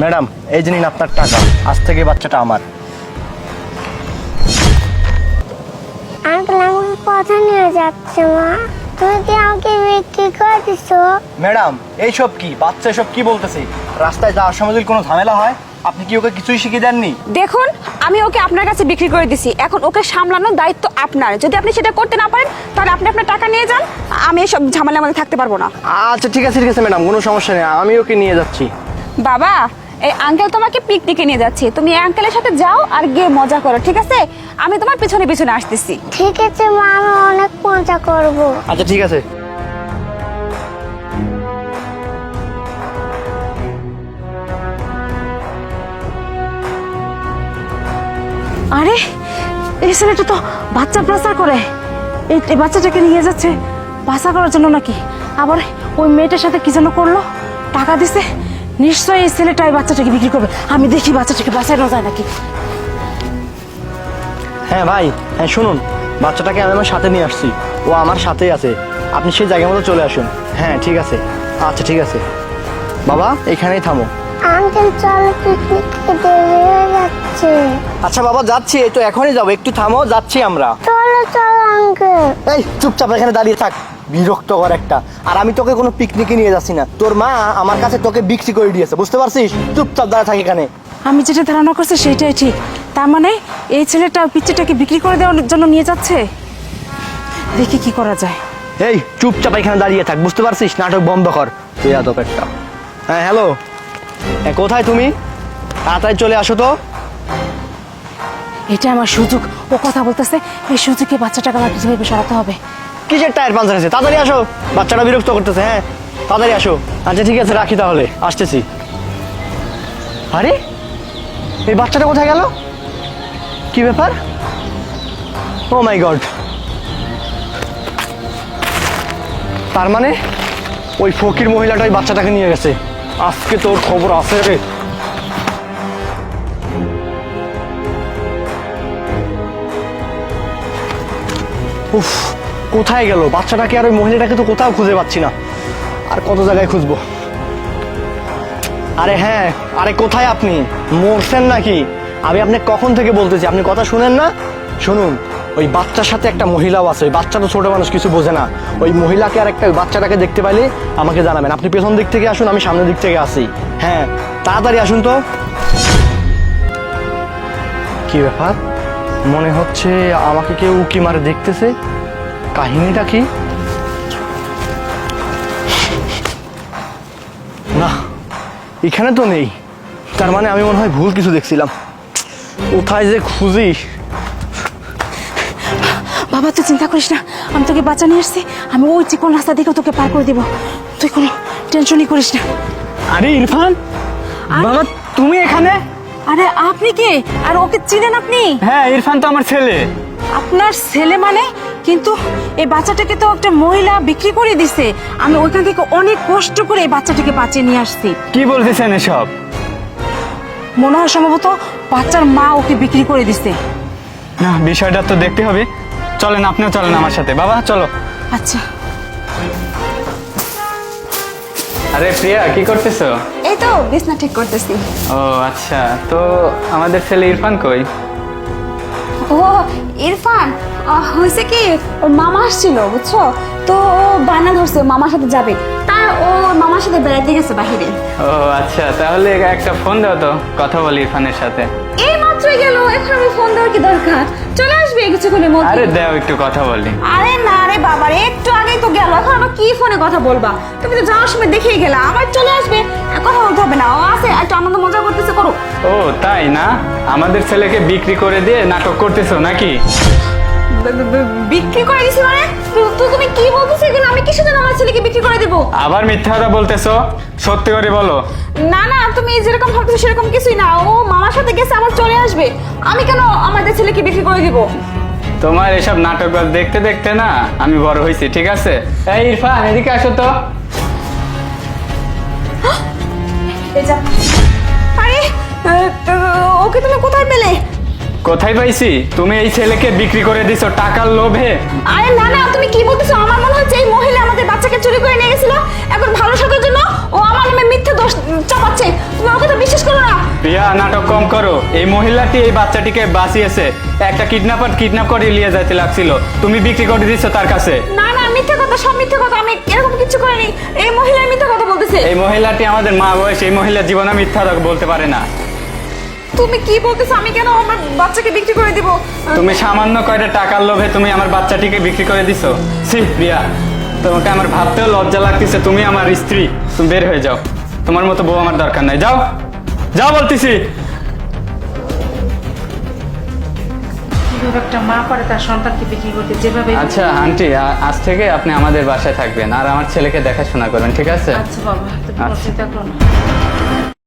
Madam, এই যে নিন আপনার টাকা, আজ থেকে বাচ্চাটা আমার। আঙ্কেল আমাকে কথা নিয়ে যাচ্ছে মা, তুমি কি আমাকে বিক্রি করে দিছো? ম্যাডাম, এইসব কি বাচ্চা, এসব কি বলতেছে? রাস্তায় যাওয়ার সময় যদি কোনো ঝামেলা হয়, আপনি কি ওকে কিছুই শিখিয়ে দেননি? দেখুন, আমি ওকে আপনার কাছে বিক্রি করে দিছি, এখন ওকে সামলানোর দায়িত্ব আপনার। যদি আপনি সেটা করতে না পারেন তাহলে আপনি আপনার টাকা নিয়ে যান, আমি এসব ঝামেলার মধ্যে থাকতে পারবো না। আচ্ছা ঠিক আছে ম্যাডাম, কোনো সমস্যা নেই, আমি ওকে নিয়ে যাচ্ছি। বাবা, এই আঙ্কেল তোমাকে পিকনিকে নিয়ে যাচ্ছে, তুমি এই আঙ্কেলের সাথে যাও আর গিয়ে মজা করো, ঠিক আছে? আমি তোমার পিছনে পিছনে আসতেছি। ঠিক আছে মা, আমি অনেক মজা করবো। আচ্ছা ঠিক আছে। আরে, এই ছেলেটা তো বাচ্চা পাচার করে। এই বাচ্চাটাকে নিয়ে যাচ্ছে পাচার করার জন্য নাকি? আবার ওই মেয়েটার সাথে কি যেন করলো, টাকা দিছে। নিশ্চয়ই এই ছেলেটা এই বাচ্চাটাকে বিক্রি করবে। আমি দেখি বাচ্চাটাকে বাঁচানো যায় নাকি। হ্যাঁ ভাই, হ্যাঁ শুনুন, বাচ্চাটাকে আমি আমার সাথে নিয়ে আসছি, ও আমার সাথেই আছে। আপনি সেই জায়গা মতো চলে আসুন। হ্যাঁ ঠিক আছে, আচ্ছা ঠিক আছে। বাবা, এখানেই থামো। আঙ্কেল চলো, পিকনিকে দেরি হয়ে যাচ্ছে। আচ্ছা বাবা, যাচ্ছি, এই তো এখনই যাবো, একটু থামো, যাচ্ছি আমরা। চলো চলো আঙ্কেল। এই চুপচাপ এখানে দাঁড়িয়ে থাক, বিরক্তকর একটা। আর আমি তোকে কোনো পিকনিকে নিয়ে যাচ্ছি না, তোর মা আমার কাছে তোকে বিক্রি করে দিয়েছে, বুঝতে পারছিস? চুপচাপ দাঁড়া থাক এখানে। আমি যেটা ধারণা করছি সেটাই ঠিক। তার মানে এই ছেলেটা পিচ্চিটাকে বিক্রি করে দেওয়ার জন্য নিয়ে যাচ্ছে। দেখি কি করা যায়। এই চুপচাপ এখানে দাঁড়িয়ে থাক, বুঝতে পারছিস? নাটক বন্ধ কর, তুই আদব একটা। হ্যাঁ হ্যালো, কোথায় তুমি? তাড়াতাড়ি চলে আসো তো। এটা আমার সুযোগ। ও কথা বলতেছে, এই সুযোগে বাচ্চাটাকে আমার কিছু ভেবে সরাতে হবে। কিসের টায়ার পাঞ্চার আছে? তাড়াতাড়ি আসো, বাচ্চাটা বিরক্ত করতেছে। হ্যাঁ তাড়াতাড়ি আসো। আচ্ছা ঠিক আছে, রাখি তাহলে, আসতেছি। আরে, এই বাচ্চাটা কোথায় গেল? কি ব্যাপার? ও মাই গড! তার মানে ওই ফকির মহিলাটা ওই বাচ্চাটাকে নিয়ে গেছে। আজকে তোর খবর আছে রে। উফ, কোথায় গেল বাচ্চাটাকে? আর ওই মহিলাটাকে তো কোথাও খুঁজে পাচ্ছি না। আর কত জায়গায় খুঁজবো? আরে হ্যাঁ, আরে কোথায় আপনি? মরছেন নাকি? আমি আপনাকে কখন থেকে বলতেছি, আপনি কথা শুনেন না? শুনুন, ওই বাচ্চার সাথে একটা মহিলাও আছে। ওই বাচ্চা তো ছোট মানুষ, কিছু বোঝে না। ওই মহিলাকে আর একটা বাচ্চাটাকে দেখতে পাইলে আমাকে জানাবেন। আপনি পেছন দিক থেকে আসুন, আমি সামনের দিক থেকে আসি। হ্যাঁ তাড়াতাড়ি আসুন তো। কি ব্যাপার? মনে হচ্ছে আমাকে কেউ উকি মারে দেখতেছে। কাহিনীটা কি? না, এখানে তো নেই। তার মানে আমি মনে হয় ভুল কিছু দেখছিলাম। কোথায় যে খুঁজি। বাবা, তুই চিন্তা করিস না, আমি তোকে বাচ্চা নিয়ে আসছি। আমি ওই চিকন রাস্তা দিকে তোকে পার করে দিব, তুই কোনো টেনশনই করিস না। আরে ইরফান, বাবা তুমি এখানে? আরে আপনি কে? আর ওকে চিনেন আপনি? হ্যাঁ, ইরফান তো আমার ছেলে। আপনার ছেলে মানে? কিন্তু এই বাচ্চাটাকে তো একটা মহিলা বিক্রি করে দিছে। আমি ওইখান থেকে অনেক কষ্ট করে এই বাচ্চাটাকে বাঁচিয়ে নিয়ে আসছি। কি বলতেছেন এসব? মনে হয় সম্ভবত বাচ্চার মা ওকে বিক্রি করে দিছে। না, বিষয়টা তো দেখতে হবে। চলেন, আপনিও চলেন আমার সাথে। বাবা চলো। আচ্ছা। আরে প্রিয়া, কি করতেছো? এই তো বিছনা ঠিক করতেছি। ও আচ্ছা, তো আমাদের ছেলে ইরফান কই? ও ইরফান, হয়েছে কি, ওর মামা আসছিল বুঝছো, তো ও বায়না ধরছে মামার সাথে যাবে, তাই ও মামার সাথে বেড়াতে গেছে বাহিরে। ও আচ্ছা, তাহলে একটা ফোন দাও তো, কথা বলি ইরফানের সাথে। এই মাত্রই গেল, এখন আমি ফোন দেওয়ার কি দরকার? চলে আসবে কিছুক্ষণের মধ্যে। আরে দাও একটু কথা বলি। আরে না রে বাবা রে, একটু আগেই তো গেল, এখন আবার কি ফোনে কথা বলবা? তুমি তো যাওয়ার সময় দেখেই গেলা, আবার চলে আসবে, কথা বলতে হবে না। ও আছে, একটু আনন্দ মজা করতেছে, করো। ও তাই না? আমাদের ছেলেকে বিক্রি করে দিয়ে নাটক করতেছো নাকি? বিক্রি করে দিছি মানে? তুমি কি বলতেছো এগুলো? আমি কিসের জন্য আমার ছেলেকে বিক্রি করে দেবো? আবার মিথ্যা কথা বলতেছো, সত্যি করে বলো। না না, তুমি যেরকম ভাবছো সেরকম কিছুই না। ও মামার সাথে গেছে, আবার চলে আসবে। আমি কেন আমাদের ছেলেকে বিক্রি করে দিব? তোমার এসব নাটক দেখতে দেখতে না আমি বড় হয়েছি, ঠিক আছে? এই ইরফান, এদিকে আসো তো। আরে ওকে তুমি কোথায় পেলে? কোথায় পাইছি? তুমি এই ছেলেকে বিক্রি করে দিছো টাকার লোভে। আরে না না, তুমি কি বলতেছো? আমার মনে হচ্ছে এই মহিলা আমাদের বাচ্চাকে চুরি করে নিয়ে গেছিল, এখন ভালো সাজার জন্য ও আমার নামে মিথ্যা দোষ চাপাচ্ছে। তুমি ওকে তো বিশ্বাস প্রিয়া নাটক কম করো। এই মহিলাটি এই বাচ্চাটিকে বাঁচিয়েছে। একটা কিডন্যাপ করে নিয়ে যাইতে লাগছিল, তুমি বিক্রি করে দিচ্ছ তার কাছে। না না, মিথ্যা কথা, সব মিথ্যা কথা, আমি এরকম কিছু করিনি। এই মহিলা মিথ্যা কথা বলতেছে। এই মহিলাটি আমাদের মা বয়স, এই মহিলা জীবনে মিথ্যা বলতে পারে না। তুমি কি বলতেছো? আমি কেন আমার বাচ্চাকে বিক্রি করে দিব? তুমি সামান্য কয়টা টাকার লোভে তুমি আমার বাচ্চাটিকে বিক্রি করে দিছো। ছি প্রিয়া, তোমাকে আমার ভাবতেও লজ্জা লাগতেছে। তুমি আমার স্ত্রী, তুমি বের হয়ে যাও। তোমার মতো বউ আমার দরকার নাই, যাও যাও বলতেছি। কিভাবে একটা মা পারে তার সন্তানকে বিক্রি করতে? যেভাবে। আচ্ছা আন্টি, আজ থেকে আপনি আমাদের বাসায় থাকবেন আর আমার ছেলেকে দেখাশোনা করবেন, ঠিক আছে? আচ্ছা বাবা, তুমি কোনো আচ্ছা। চিন্তা করো না।